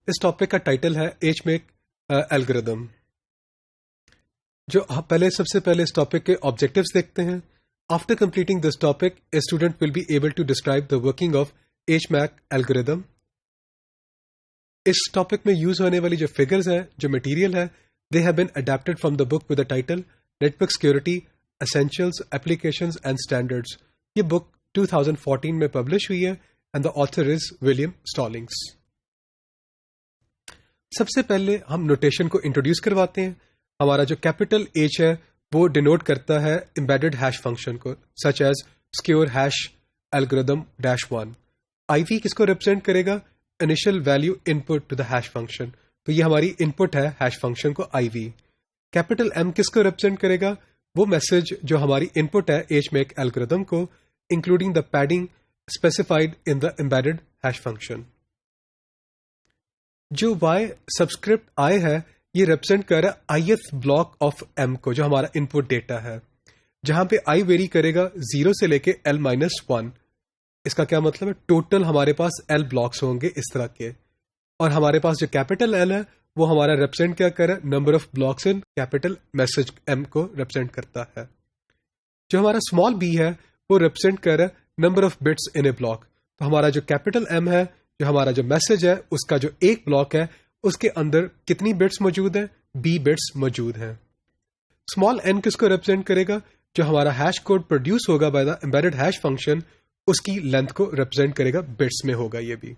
اس topic کا title ہے H MAC algorithm. جو پہلے سب سے پہلے اس ٹاپک کے آبجیکٹیوز دیکھتے ہیں. After completing this topic a student will be able to describe the working of H MAC algorithm. اس ٹاپک میں یوز ہونے والی جو فگرز ہیں، جو مٹیریل ہے، they have been adapted from the book with the title network security essentials applications and standards. یہ book 2014 میں پبلش ہوئی ہے and the author is William Stallings. سب سے پہلے ہم نوٹیشن کو انٹروڈیوس کرواتے ہیں. ہمارا جو کیپٹل ایچ ہے وہ ڈینوٹ کرتا ہے امبیڈڈ ہیش فنکشن کو، such as secure hash algorithm -1. I V کس کو ریپرزینٹ کرے گا؟ Initial value input to the hash function. تو یہ ہماری ان پٹ ہے ہیش فنکشن کو آئی وی. کیپٹل ایم کس کو ریپرزینٹ کرے گا؟ وہ میسج جو ہماری ان پٹ ہے ایج میک الگوریدم کو، including the padding specified in the embedded hash function. جو وائی سبسکرپٹ آئی ہے یہ ریپرزینٹ کر رہا ہے ith block of M کو، جو ہمارا ان پٹ ڈیٹا ہے، جہاں پہ آئی ویری کرے گا 0 سے لے کے L-1. اس کا کیا مطلب ہے؟ ٹوٹل ہمارے پاس L بلاکس ہوں گے اس طرح کے. اور ہمارے پاس جو کیپٹل L ہے وہ ہمارا ریپرزینٹ کیا کر رہا ہے؟ Number of blocks in capital message M کو ریپرزینٹ کرتا ہے. جو ہمارا اسمال b ہے وہ ریپرزینٹ کر رہا ہے number of bits in a block. تو ہمارا جو کیپٹل M ہے، جو ہمارا جو میسج ہے، اس کا جو ایک بلاک ہے اس کے اندر کتنی بٹس موجود ہیں؟ b بٹس موجود ہیں. اسمال n کس کو ریپرزینٹ کرے گا؟ جو ہمارا ہیش کوڈ پروڈیوس ہوگا by the embedded hash function, اس کی لینتھ کو ریپرزینٹ کرے گا، بٹس میں ہوگا یہ بھی.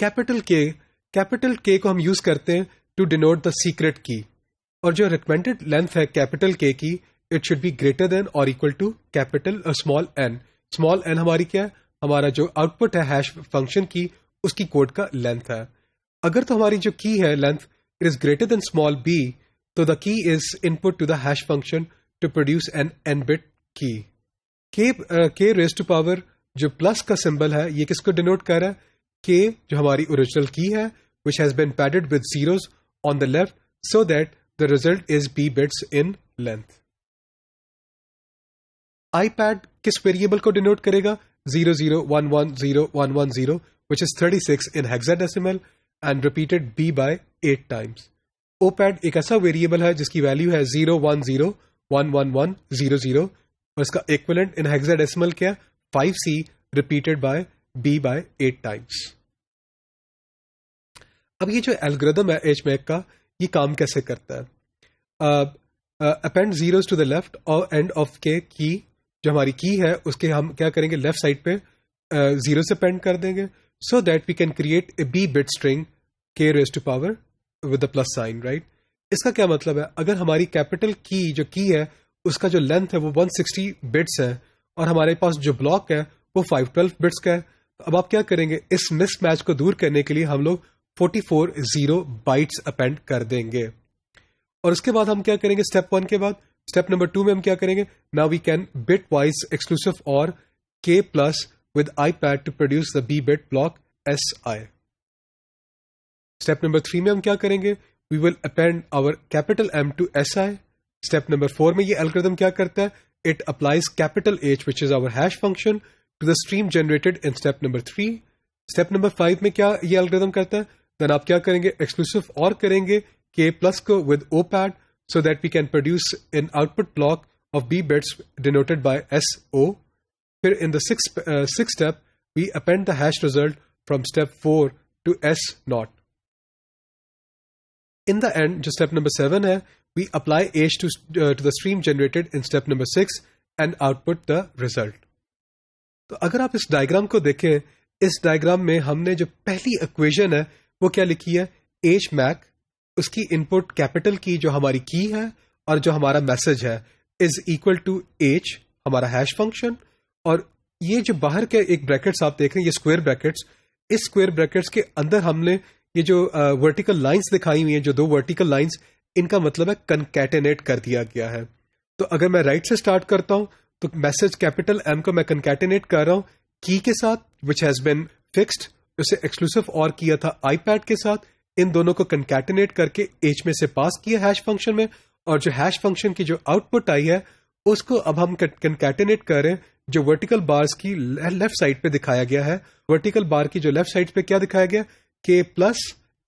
کیپٹل کے کو ہم یوز کرتے ہیں ٹو ڈینوٹ دا سیکرٹ کی. اور جو ریکمینڈڈ لینتھ ہے capital K key, it should be greater than or equal to capital small n. Small n ہماری کیا ہے؟ ہمارا جو آؤٹ پٹ ہے ہیش فنکشن کی، اس کی کوڈ کا لینتھ ہے. اگر تو ہماری جو کی ہے length it is greater than small b، تو the key is input to the hash function to produce an n bit key. k raise to power جو پلس کا سمبل ہے، یہ کس کو ڈینوٹ کر رہا ہے؟ k جو ہماری اوریجنل کی ہے which has been padded with zeros on the left so that the result is b bits in length. iPad کس ویریبل کو ڈینوٹ کرے گا؟ 00110110 which is 36 in hexadecimal and repeated b by 8 times. OPAD ایک ایسا variable ہے جس کی value ہے 01011100 اور اس کا ایکویلنٹ ان hexadecimal کیا؟ 5c repeated by b by 8 times. اب یہ جو الگوریدم ہے ایج میک کا، یہ کام کیسے کرتا ہے؟ Append zeros to the left اور اینڈ آف کے کی، جو ہماری کی ہے اس کے ہم کیا کریں گے؟ لیفٹ سائڈ پہ 0 سے پینڈ کر دیں گے، so that we can create a b bit string k raise to power with the plus sign, right? اس کا کیا مطلب ہے؟ اگر ہماری کیپٹل کی جو کی ہے اس کا جو لینتھ ہے وہ 160 بٹس ہے اور ہمارے پاس جو بلاک ہے وہ 512 بٹس کا ہے، اب آپ کیا کریں گے؟ اس مس میچ کو دور کرنے کے لیے ہم لوگ 44 0 بائٹس اپینڈ کر دیں گے. اور اس کے بعد ہم کیا کریں گے؟ اسٹیپ 1 کے بعد اسٹیپ نمبر 2 میں ہم کیا کریں گے؟ Now we can bitwise exclusive or k plus with iPad to produce the b bit block SI. Step number 3 میں ہم کیا کریں گے؟ We will append our capital M to SI. Step number 4 میں یہ الگوریدم کیا کرتا ہے؟ It applies capital H which is our hash function to the stream generated in step number 3. Step number 5 میں کیا یہ الگوریدم کرتا ہے؟ دین آپ کیا کریں گے؟ ایکسکلوسو اور کریں گے k پلس کو with OPAD so that we can produce an output block of b bits denoted by SO. پھر in the sixth step we append the hash result from step 4 to S0. In the end جو step number 7 ہے، we apply H to the stream generated in step number 6 and output the result. تو اگر آپ اس diagram کو دیکھیں، اس diagram میں ہم نے جو پہلی ایکویشن ہے وہ کیا لکھی ہے؟ ایج میک، اس کی ان پٹ کیپٹل کی جو ہماری کی ہے اور جو ہمارا میسج ہے از اکول ٹو ایج ہمارا ہیش فنکشن. اور یہ جو باہر کے ایک بریکٹس آپ دیکھ رہے ہیں، یہ اسکوئر بریکٹس، اس اسکوئر بریکٹس کے اندر ہم نے یہ جو ورٹیکل لائنس دکھائی ہوئی ہیں، جو 2 ورٹیکل لائنس، ان کا مطلب ہے کنکیٹینیٹ کر دیا گیا ہے. تو اگر میں رائٹ سے اسٹارٹ کرتا ہوں تو میسج کیپٹل ایم کو میں کنکیٹینیٹ کر رہا ہوں کی کے ساتھ وچ ہیز بین فکسڈ، اسے ایکسکلوسو اور کیا تھا آئی پیڈ کے ساتھ، ان دونوں کو کنکیٹینیٹ کر کے ایچ میں سے پاس کیا ہیش فنکشن میں، اور جو ہیش فنکشن کی جو آؤٹ پٹ آئی ہے اس کو اب ہم کنکیٹینیٹ کر رہے ہیں جو ورٹیکل بارز کی لیفٹ سائڈ پہ دکھایا گیا ہے. ورٹیکل بار کی جو لیفٹ سائڈ پہ کیا دکھایا گیا کہ plus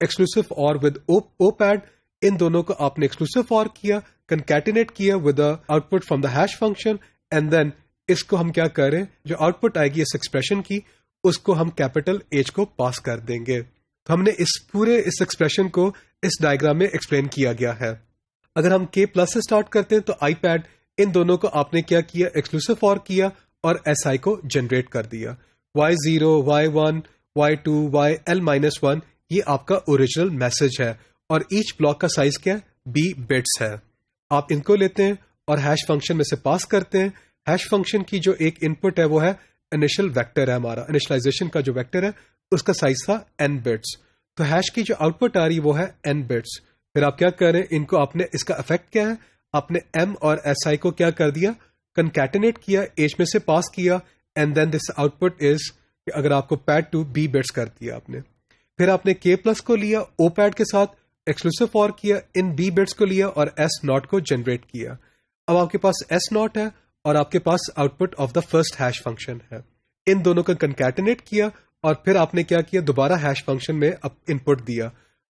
exclusive or with opad, ان دونوں کو آپ نے ایکسکلوسو اور کیا, کنکیٹینیٹ کیا with output from the hash function, and then اس کو ہم کیا کر رہے ہیں, جو آؤٹ پٹ آئے گی اس ایکسپریشن کی, اس کو ہم کیپٹل ایچ کو پاس کر دیں گے. تو ہم نے اس پورے اس ایکسپریشن کو اس ڈائیگرام میں ایکسپلین کیا گیا ہے. اگر ہم کے پلس سے اسٹارٹ کرتے ہیں تو آئی پیڈ, ان دونوں کو آپ نے کیا کیا, ایکسکلوسو فار کیا اور ایس آئی کو جنریٹ کر دیا. Y0, Y1, Y2, YL-1 یہ آپ کا اوریجنل میسج ہے, اور ایچ بلاک کا سائز کیا ہے, B بٹس ہے. آپ ان کو لیتے ہیں اور ہیش فنکشن میں سے پاس کرتے ہیں. ہیش فنکشن کی جو ایک ان پٹ ہے وہ ہے انیشل ویکٹر ہے, ہمارا انیشلائزیشن کا جو ویکٹر ہے اس کا سائز تھا n بٹس. تو ہیش کی جو آؤٹ پٹ آ رہی وہ ہے n بٹس. پھر آپ کیا کر رہے ہیں, ان کو آپ نے, اس کا افیکٹ کیا ہے, آپ نے m اور ایس آئی کو کیا کر دیا, کنکیٹنیٹ کیا, ایچ میں سے پاس کیا, and then this out put از, اگر آپ کو پیڈ ٹو بی بٹس کر دیا آپ نے. پھر آپ نے کے پلس کو لیا او پیڈ کے ساتھ, ایکسکلوسو فار کیا, ان بی بٹس کو لیا اور ایس ناٹ کو جنریٹ کیا. اب آپ کے پاس ایس ناٹ ہے اور آپ کے pass out put of the first hash function ہے. ان دونوں کو کنکیٹنیٹ کیا اور پھر آپ نے کیا کیا, دوبارہ ہیش فنکشن میں ان پٹ دیا,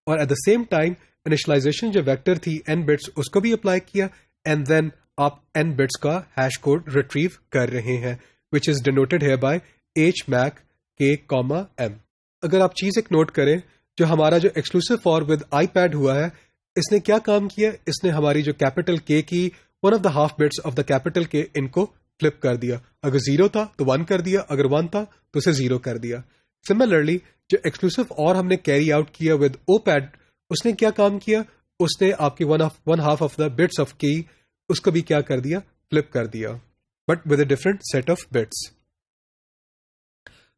اور at the same time initialisation جو ویکٹر تھی n بٹس اس کو بھی اپلائی کیا, اینڈ دین آپ n بٹس کا ہیش کوڈ ریٹریو کر رہے ہیں, which is denoted here by h mac k, m. اگر آپ چیز ایک نوٹ کریں, جو ہمارا جو exclusive for with ipad ہوا ہے, اس نے کیا کام کیا, اس نے ہماری جو کیپٹل کے کی one of the half bits of the capital کے ان کو فلپ کر دیا. اگر 0 تھا تو 1 کر دیا, اگر 1 تھا تو اسے 0 کر دیا. سملرلی جو ایکسکلوسو اور ہم نے کیری آؤٹ کیا ود او پیڈ, اس نے کیا کام کیا, اس نے آپ کی one half of the bits of کی اس کو بھی کیا کر دیا, فلپ کر دیا, but with a different set of bits.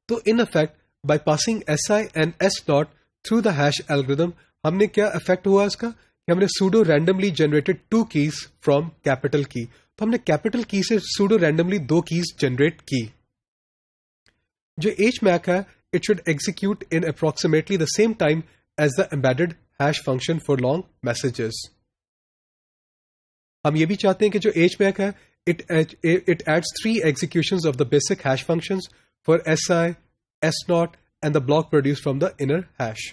تو in effect by passing S I and S not through the hash algorithm, ہم نے کیا افیکٹ ہوا اس کا, کہ ہم نے pseudo randomly generated 2 keys from capital کی. تو ہم نے کیپٹل کی سے سوڈو رینڈملی 2 کیز جنریٹ کی. جو ایچ میک ہے, it should execute in approximately the same time as the embedded hash function for long messages. ہم یہ بھی چاہتے ہیں کہ جو ایچ میک ہے, it adds 3 executions of the basic hash functions for SI, S0 and the block produced from the inner hash.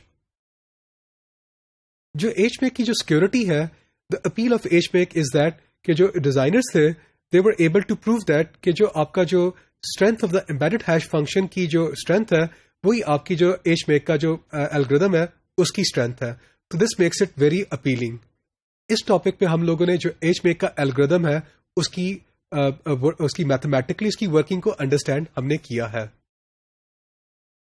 جو HMake کی جو سیکورٹی ہے, the appeal of HMake is that کہ جو ڈیزائنرز تھے they were able to prove that کہ جو آپ کا جو strength of the embedded hash function کی جو strength ہے وہی آپ کی جو HMake کا جو algorithm ہے اس کی strength ہے. تو this makes it very appealing. اس ٹاپک پہ ہم لوگوں نے جو HMake کا الگوریدم ہے اس کی میتھمیٹکلی اس کی ورکنگ کو انڈرسٹینڈ ہم نے کیا ہے.